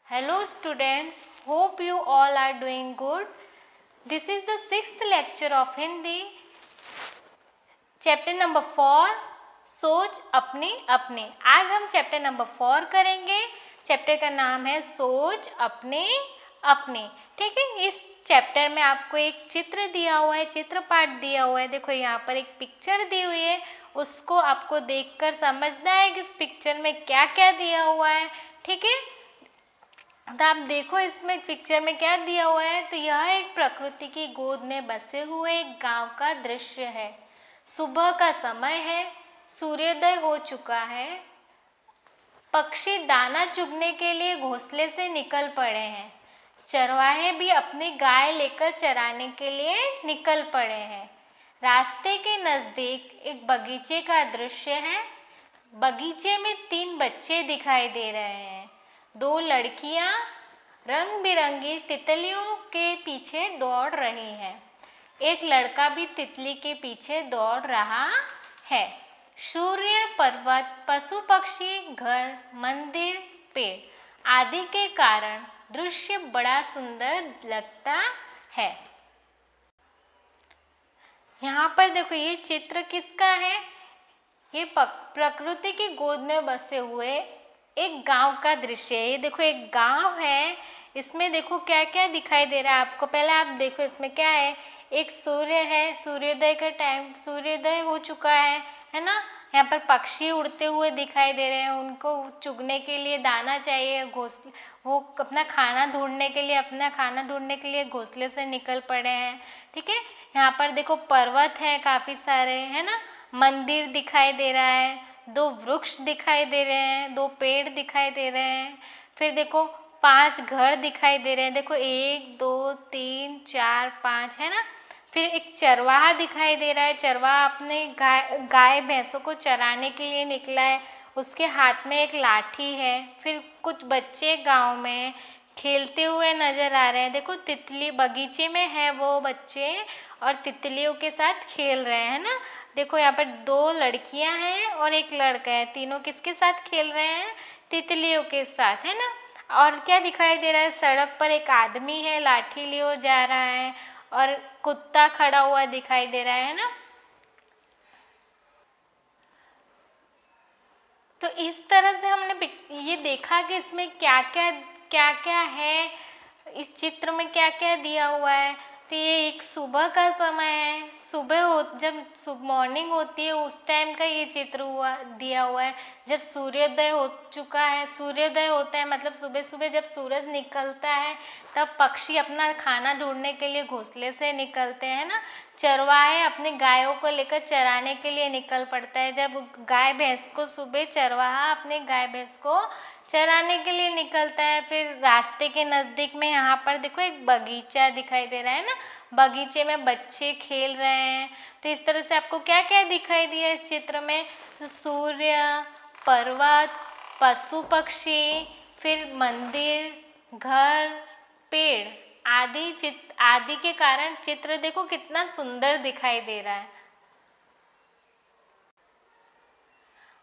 Hello students, hope you all are doing good. This is the 6th lecture of Hindi, chapter number 4, सोच अपने अपने। आज हम chapter number 4 करेंगे। Chapter का नाम है सोच अपने अपने। ठीक है, इस चैप्टर में आपको एक चित्र दिया हुआ है, चित्र पाठ दिया हुआ है। देखो यहाँ पर एक पिक्चर दी हुई है, उसको आपको देखकर समझना है कि इस पिक्चर में क्या क्या दिया हुआ है। ठीक है, तो आप देखो इसमें पिक्चर में क्या दिया हुआ है। तो यह एक प्रकृति की गोद में बसे हुए एक गांव का दृश्य है। सुबह का समय है, सूर्योदय हो चुका है। पक्षी दाना चुगने के लिए घोंसले से निकल पड़े हैं। चरवाहे भी अपनी गाय लेकर चराने के लिए निकल पड़े हैं। रास्ते के नजदीक एक बगीचे का दृश्य है। बगीचे में 3 बच्चे दिखाई दे रहे हैं। 2 लड़कियां रंग बिरंगी तितलियों के पीछे दौड़ रही हैं। एक लड़का भी तितली के पीछे दौड़ रहा है। सूर्य, पर्वत, पशु पक्षी, घर, मंदिर, पेड़ आदि के कारण दृश्य बड़ा सुंदर लगता है। यहाँ पर देखो ये चित्र किसका है? ये प्रकृति की गोद में बसे हुए एक गांव का दृश्य है। ये देखो एक गांव है, इसमें देखो क्या क्या दिखाई दे रहा है आपको। पहले आप देखो इसमें क्या है, एक सूर्य है, सूर्योदय का टाइम, सूर्योदय हो चुका है ना। यहाँ पर पक्षी उड़ते हुए दिखाई दे रहे हैं, उनको चुगने के लिए दाना चाहिए। घोंसले, वो अपना खाना ढूंढने के लिए घोंसले से निकल पड़े हैं। ठीक है, यहाँ पर देखो पर्वत है काफ़ी सारे, है ना। मंदिर दिखाई दे रहा है, 2 वृक्ष दिखाई दे रहे हैं, 2 पेड़ दिखाई दे रहे हैं। फिर देखो 5 घर दिखाई दे रहे हैं। देखो 1 2 3 4 5, है ना। फिर एक चरवाहा दिखाई दे रहा है। चरवाहा अपने गाय भैंसों को चराने के लिए निकला है, उसके हाथ में एक लाठी है। फिर कुछ बच्चे गांव में खेलते हुए नजर आ रहे हैं। देखो तितली बगीचे में है, वो बच्चे और तितलियों के साथ खेल रहे हैं ना। देखो यहाँ पर 2 लड़कियां हैं और एक लड़का है। तीनों किसके साथ खेल रहे हैं? तितलियों के साथ, है ना। और क्या दिखाई दे रहा है? सड़क पर एक आदमी है, लाठी लिए जा रहा है और कुत्ता खड़ा हुआ दिखाई दे रहा है ना। तो इस तरह से हमने ये देखा कि इसमें क्या क्या है, इस चित्र में क्या क्या दिया हुआ है। तो ये एक सुबह का समय है, जब मॉर्निंग होती है उस टाइम का ये चित्र दिया हुआ है। जब सूर्योदय हो चुका है, सूर्योदय होता है मतलब सुबह सुबह जब सूरज निकलता है, तब पक्षी अपना खाना ढूंढने के लिए घोंसले से निकलते हैं ना। चरवाहे अपने गायों को लेकर चराने के लिए निकल पड़ता है। जब गाय भैंस को सुबह चरवाहा अपने गाय भैंस को चराने के लिए निकलता है। फिर रास्ते के नज़दीक में यहाँ पर देखो एक बगीचा दिखाई दे रहा है ना, बगीचे में बच्चे खेल रहे हैं। तो इस तरह से आपको क्या क्या दिखाई दिया इस चित्र में? तो सूर्य, पर्वत, पशु पक्षी, फिर मंदिर, घर, पेड़ आदि के कारण चित्र देखो कितना सुंदर दिखाई दे रहा है।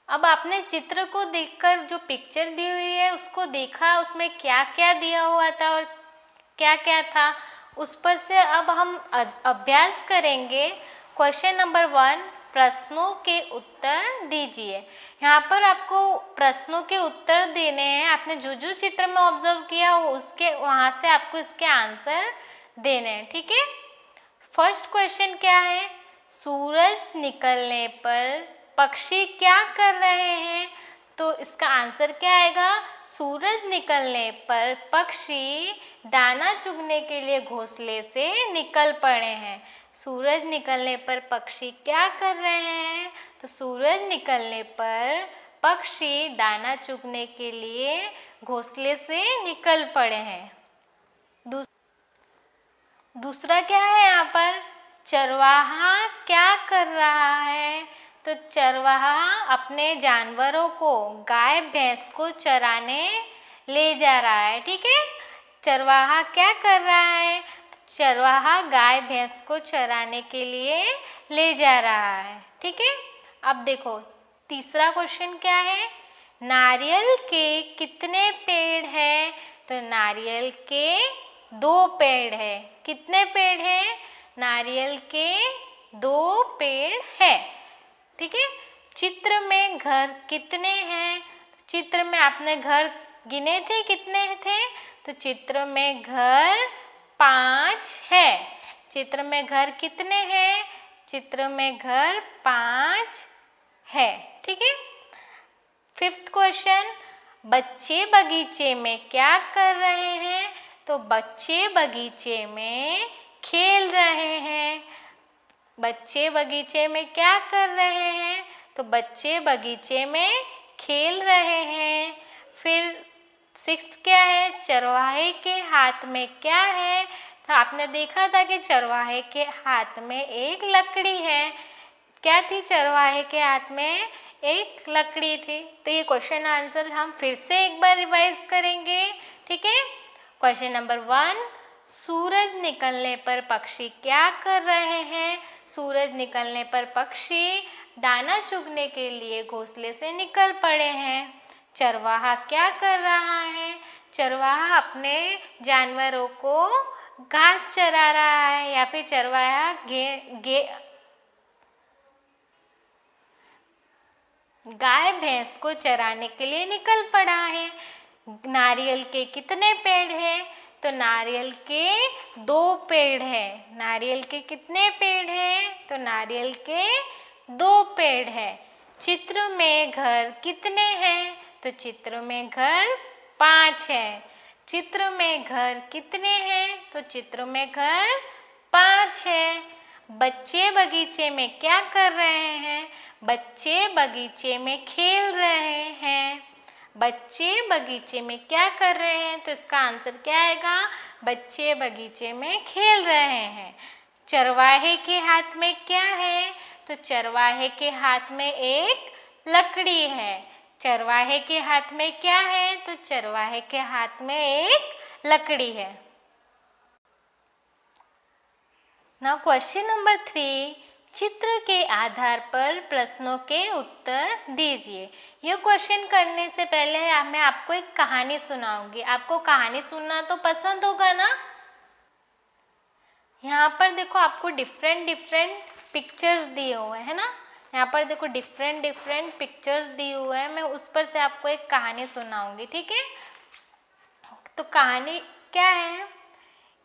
अब आपने चित्र को देखकर जो पिक्चर दी हुई है उसको देखा, उसमें क्या क्या दिया हुआ था और क्या क्या था, उस पर से अब हम अभ्यास करेंगे। क्वेश्चन नंबर 1, प्रश्नों के उत्तर दीजिए। यहाँ पर आपको प्रश्नों के उत्तर देने हैं। आपने जो जो चित्र में ऑब्जर्व किया उसके वहाँ से आपको इसके आंसर देने हैं। ठीक है, फर्स्ट क्वेश्चन क्या है? सूरज निकलने पर पक्षी क्या कर रहे हैं? तो इसका आंसर क्या आएगा? सूरज निकलने पर पक्षी दाना चुगने के लिए घोंसले से निकल पड़े हैं। सूरज निकलने पर पक्षी क्या कर रहे हैं? तो सूरज निकलने पर पक्षी दाना चुगने के लिए घोंसले से निकल पड़े हैं। दूसरा क्या है यहाँ पर? चरवाहा क्या कर रहा है? तो चरवाहा अपने जानवरों को, गाय भैंस को चराने ले जा रहा है। ठीक है, चरवाहा क्या कर रहा है? चरवाहा गाय भैंस को चराने के लिए ले जा रहा है। ठीक है, अब देखो तीसरा क्वेश्चन क्या है? नारियल के कितने पेड़ हैं? तो नारियल के 2 पेड़ है। कितने पेड़ हैं? नारियल के 2 पेड़ है। ठीक है। चित्र में घर कितने हैं? चित्र में आपने घर गिने थे, कितने थे? तो चित्र में घर 5 है। चित्र में घर कितने हैं? चित्र में घर 5 है। ठीक है। 5th क्वेश्चन, बच्चे बगीचे में क्या कर रहे हैं? तो बच्चे बगीचे में खेल रहे हैं। बच्चे बगीचे में क्या कर रहे हैं? तो बच्चे बगीचे में खेल रहे हैं। फिर 6th क्या है? चरवाहे के हाथ में क्या है? तो आपने देखा था कि चरवाहे के हाथ में एक लकड़ी है। क्या थी चरवाहे के हाथ में? एक लकड़ी थी। तो ये क्वेश्चन आंसर हम फिर से एक बार रिवाइज करेंगे। ठीक है। क्वेश्चन नंबर 1, सूरज निकलने पर पक्षी क्या कर रहे हैं? सूरज निकलने पर पक्षी दाना चुगने के लिए घोंसले से निकल पड़े हैं। चरवाहा क्या कर रहा है? चरवाहा अपने जानवरों को घास चरा रहा है, या फिर चरवाहा गाय भैंस को चराने के लिए निकल पड़ा है। नारियल के कितने पेड़ हैं? तो नारियल के 2 पेड़ हैं। नारियल के कितने पेड़ हैं? तो नारियल के 2 पेड़ हैं। चित्र में घर कितने हैं? तो चित्र में घर 5 है। चित्र में घर कितने हैं? तो चित्र में घर 5 है। बच्चे बगीचे में क्या कर रहे हैं? बच्चे बगीचे में खेल रहे हैं। बच्चे बगीचे में क्या कर रहे हैं? तो इसका आंसर क्या आएगा? बच्चे बगीचे में खेल रहे हैं। चरवाहे के हाथ में क्या है? तो चरवाहे के हाथ में एक लकड़ी है। चरवाहे के हाथ में क्या है? तो चरवाहे के हाथ में एक लकड़ी है। नाउ क्वेश्चन नंबर 3, चित्र के आधार पर प्रश्नों के उत्तर दीजिए। यह क्वेश्चन करने से पहले मैं आपको एक कहानी सुनाऊंगी। आपको कहानी सुनना तो पसंद होगा ना? यहाँ पर देखो आपको डिफरेंट पिक्चर्स दिए हुए हैं ना। यहाँ पर देखो डिफरेंट पिक्चर्स दिए हुए हैं। मैं उस पर से आपको एक कहानी सुनाऊंगी। ठीक है। तो कहानी क्या है?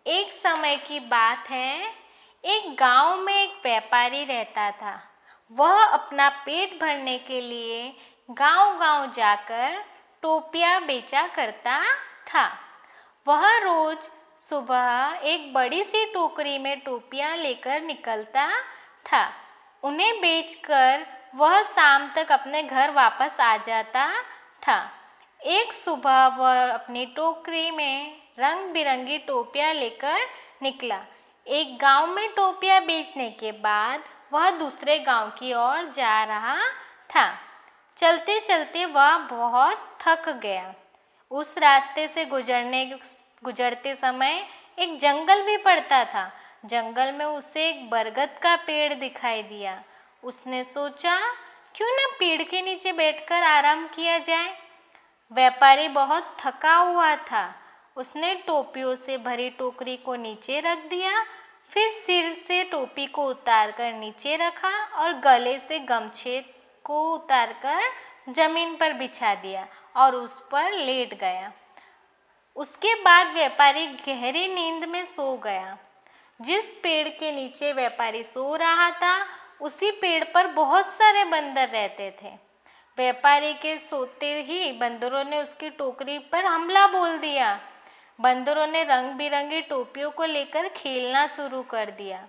एक समय की बात है, एक गांव में एक व्यापारी रहता था। वह अपना पेट भरने के लिए गांव-गांव जाकर टोपियां बेचा करता था। वह रोज सुबह एक बड़ी सी टोकरी में टोपियां लेकर निकलता था। उन्हें बेचकर वह शाम तक अपने घर वापस आ जाता था। एक सुबह वह अपनी टोकरी में रंग बिरंगी टोपियां लेकर निकला। एक गांव में टोपियां बेचने के बाद वह दूसरे गांव की ओर जा रहा था। चलते चलते वह बहुत थक गया। उस रास्ते से गुजरते समय एक जंगल भी पड़ता था। जंगल में उसे एक बरगद का पेड़ दिखाई दिया। उसने सोचा, क्यों न पेड़ के नीचे बैठकर आराम किया जाए। व्यापारी बहुत थका हुआ था। उसने टोपियों से भरी टोकरी को नीचे रख दिया, फिर सिर से टोपी को उतारकर नीचे रखा और गले से गमछे को उतारकर जमीन पर बिछा दिया और उस पर लेट गया। उसके बाद व्यापारी गहरी नींद में सो गया। जिस पेड़ के नीचे व्यापारी सो रहा था, उसी पेड़ पर बहुत सारे बंदर रहते थे। व्यापारी के सोते ही बंदरों ने उसकी टोकरी पर हमला बोल दिया। बंदरों ने रंग बिरंगी टोपियों को लेकर खेलना शुरू कर दिया।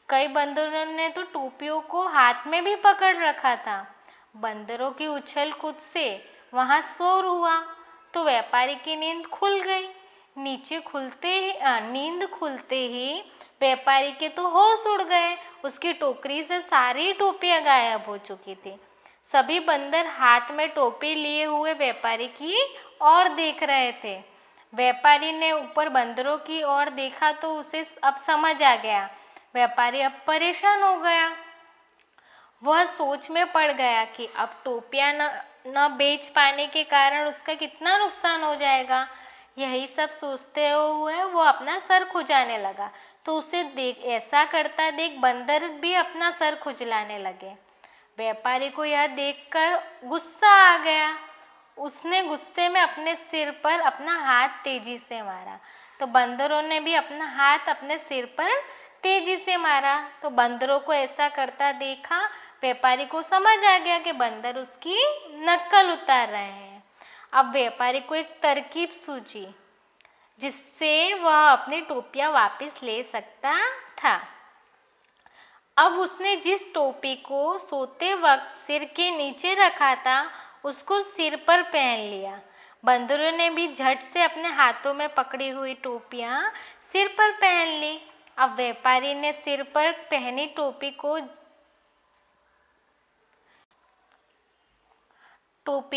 कई बंदरों ने तो टोपियों को हाथ में भी पकड़ रखा था। बंदरों की उछल कूद से वहां शोर हुआ तो व्यापारी की नींद खुल गई। नींद खुलते ही व्यापारी के तो होश उड़ गए। उसकी टोकरी से सारी टोपियां गायब हो चुकी थी। सभी बंदर हाथ में टोपी लिए हुए व्यापारी की ओर देख रहे थे। व्यापारी ने ऊपर बंदरों की ओर देखा तो उसे अब समझ आ गया। व्यापारी अब परेशान हो गया। वह सोच में पड़ गया कि अब टोपियां न बेच पाने के कारण उसका कितना नुकसान हो जाएगा। यही सब सोचते हुए वो अपना सर खुजाने लगा। तो उसे देख ऐसा करता देख बंदर भी अपना सर खुजलाने लगे। व्यापारी को यह देखकर गुस्सा आ गया। उसने गुस्से में अपने सिर पर अपना हाथ तेजी से मारा। तो बंदरों ने भी अपना हाथ अपने सिर पर तेजी से मारा। तो बंदरों को ऐसा करता देखा व्यापारी को समझ आ गया कि बंदर उसकी नकल उतार रहे हैं। अब व्यापारी को एक तरकीब सूझी जिससे वह अपनी टोपियां वापस ले सकता था। अब उसने जिस टोपी को सोते वक्त सिर के नीचे रखा था उसको सिर पर पहन लिया। बंदरों ने भी झट से अपने हाथों में पकड़ी हुई टोपियां सिर पर पहन ली। अब व्यापारी ने सिर पर पहनी टोपी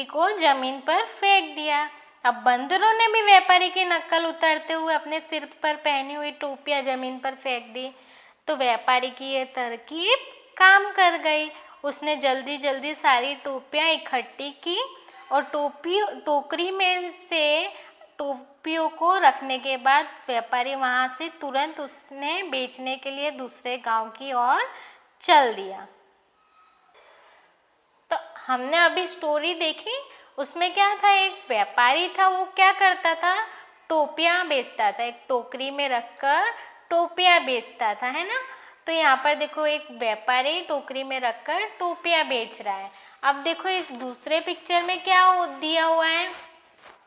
को जमीन पर फेंक दिया। अब बंदरों ने भी व्यापारी की नकल उतारते हुए अपने सिर पर पहनी हुई टोपियां जमीन पर फेंक दी। तो व्यापारी की ये तरकीब काम कर गई। उसने जल्दी जल्दी सारी टोपियां इकट्ठी की और टोकरी में से टोपियों को रखने के बाद व्यापारी वहां से तुरंत उसने बेचने के लिए दूसरे गांव की ओर चल दिया। तो हमने अभी स्टोरी देखी, उसमें क्या था, एक व्यापारी था, वो क्या करता था, टोपियां बेचता था, एक टोकरी में रखकर टोपियां बेचता था, है ना। तो यहाँ पर देखो एक व्यापारी टोकरी में रखकर टोपियां बेच रहा है। अब देखो इस दूसरे पिक्चर में क्या दिया हुआ है,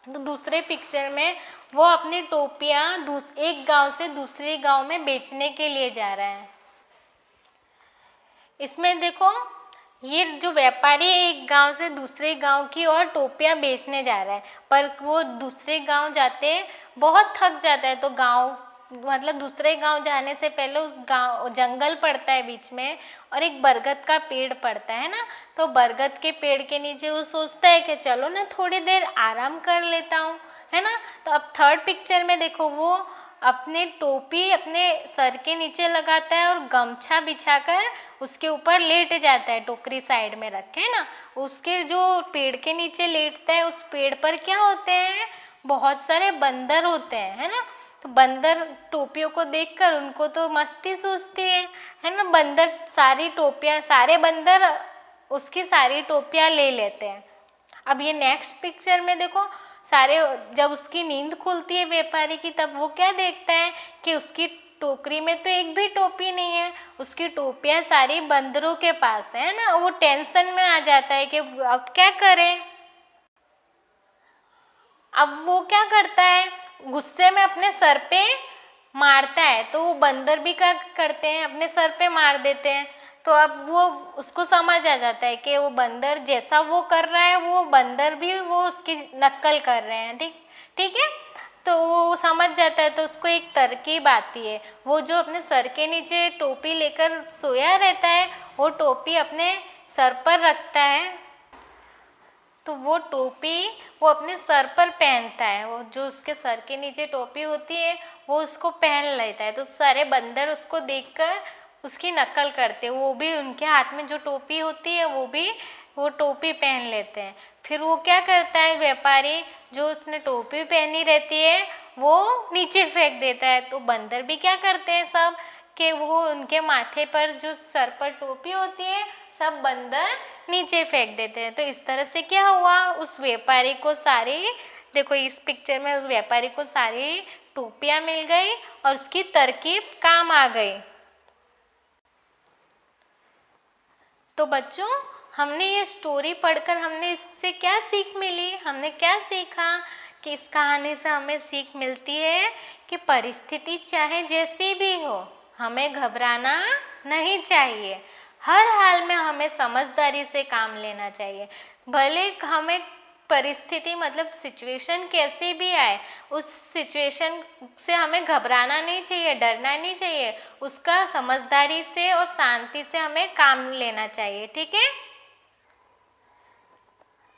तो दूसरे पिक्चर में वो अपनी टोपियां एक गांव से दूसरे गांव में बेचने के लिए जा रहा है। इसमें देखो ये जो व्यापारी एक गांव से दूसरे गांव की ओर टोपियां बेचने जा रहा है, पर वो दूसरे गांव जाते बहुत थक जाता है। तो गांव मतलब दूसरे गांव जाने से पहले उस गांव जंगल पड़ता है बीच में और एक बरगद का पेड़ पड़ता है ना। तो बरगद के पेड़ के नीचे वो सोचता है कि चलो ना थोड़ी देर आराम कर लेता हूँ, है ना। तो अब थर्ड पिक्चर में देखो वो अपने टोपी अपने सर के नीचे लगाता है और गमछा बिछाकर उसके ऊपर लेट जाता है, टोकरी साइड में रखे, है ना। उसके जो पेड़ के नीचे लेटता है उस पेड़ पर क्या होते हैं, बहुत सारे बंदर होते हैं, है ना। तो बंदर टोपियों को देखकर उनको तो मस्ती सूझती है ना। बंदर सारे बंदर उसकी सारी टोपियां ले लेते हैं। अब ये नेक्स्ट पिक्चर में देखो जब उसकी नींद खुलती है व्यापारी की, तब वो क्या देखता है कि उसकी टोकरी में तो एक भी टोपी नहीं है, उसकी टोपियां सारी बंदरों के पास है ना। वो टेंशन में आ जाता है कि अब क्या करें। अब वो क्या करता है, गुस्से में अपने सर पे मारता है। तो वो बंदर भी क्या करते हैं, अपने सर पे मार देते हैं। तो अब वो उसको समझ आ जाता है कि वो बंदर जैसा वो कर रहा है वो बंदर भी वो उसकी नकल कर रहे हैं, ठीक है। तो वो समझ जाता है। तो उसको एक तरकीब आती है, वो जो अपने सर के नीचे टोपी लेकर सोया रहता है वो टोपी अपने सर पर रखता है। तो वो टोपी वो अपने सर पर पहनता है, वो जो उसके सर के नीचे टोपी होती है वो उसको पहन लेता है। तो सारे बंदर उसको देखकर उसकी नकल करते हैं, वो भी उनके हाथ में जो टोपी होती है वो टोपी पहन लेते हैं। फिर वो क्या करता है, व्यापारी जो उसने टोपी पहनी रहती है वो नीचे फेंक देता है। तो बंदर भी क्या करते हैं सब कि वो उनके माथे पर जो सर पर टोपी होती है सब बंदर नीचे फेंक देते हैं। तो इस तरह से क्या हुआ, उस व्यापारी को देखो इस पिक्चर में उस व्यापारी को सारी टोपियां मिल गई और उसकी तरकीब काम आ गई। तो बच्चों हमने ये स्टोरी पढ़कर हमने इससे क्या सीख मिली, हमने क्या सीखा कि इस कहानी से हमें सीख मिलती है कि परिस्थिति चाहे जैसी भी हो हमें घबराना नहीं चाहिए। हर हाल में हमें समझदारी से काम लेना चाहिए। भले हमें परिस्थिति मतलब सिचुएशन कैसी भी आए, उस सिचुएशन से हमें घबराना नहीं चाहिए, डरना नहीं चाहिए, उसका समझदारी से और शांति से हमें काम लेना चाहिए, ठीक है।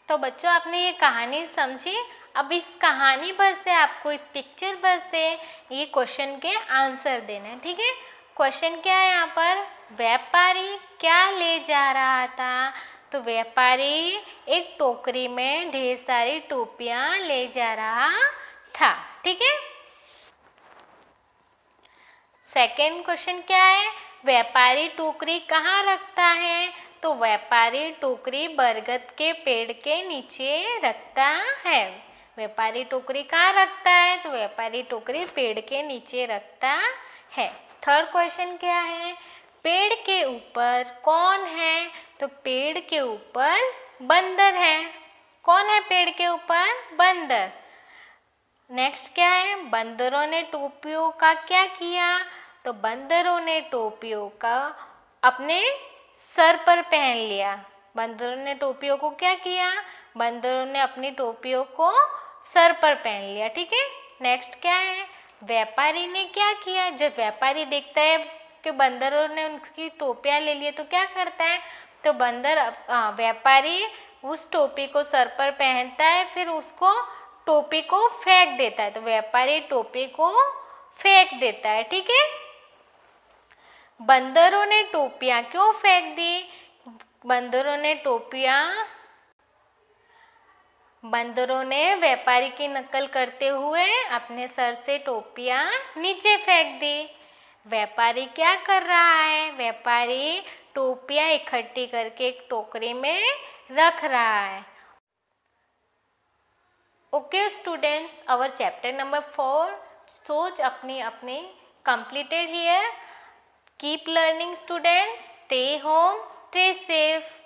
तो बच्चों आपने ये कहानी समझी। अब इस कहानी पर से आपको इस पिक्चर पर से ये क्वेश्चन के आंसर देने हैं, ठीक है। क्वेश्चन क्या है यहाँ पर, व्यापारी क्या ले जा रहा था। तो व्यापारी एक टोकरी में ढेर सारी टोपियां ले जा रहा था। ठीक है। सेकेंड क्वेश्चन क्या है, व्यापारी टोकरी कहाँ रखता है? तो व्यापारी टोकरी बरगद के पेड़ के नीचे रखता है। व्यापारी टोकरी कहाँ रखता है? तो व्यापारी टोकरी पेड़ के नीचे रखता है। थर्ड क्वेश्चन क्या है, पेड़ के ऊपर कौन है? तो पेड़ के ऊपर बंदर है। कौन है पेड़ के ऊपर? बंदर। नेक्स्ट क्या है, बंदरों ने टोपियों का क्या किया? तो बंदरों ने टोपियों का अपने सर पर पहन लिया। बंदरों ने टोपियों को क्या किया? बंदरों ने अपनी टोपियों को सर पर पहन लिया। ठीक है। नेक्स्ट क्या है, व्यापारी ने क्या किया? जब व्यापारी देखता है कि बंदरों ने उनकी टोपियां ले ली तो क्या करता है? तो व्यापारी उस टोपी को सर पर पहनता है, फिर उसको टोपी को फेंक देता है। तो व्यापारी टोपी को फेंक देता है। ठीक है। बंदरों ने टोपियां क्यों फेंक दी? बंदरों ने व्यापारी की नकल करते हुए अपने सर से टोपियां नीचे फेंक दी। व्यापारी क्या कर रहा है? व्यापारी टोपियां इकट्ठी करके एक टोकरी में रख रहा है। Okay students, our chapter number 4 सोच अपनी completed here. Keep learning students. Stay home. Stay safe.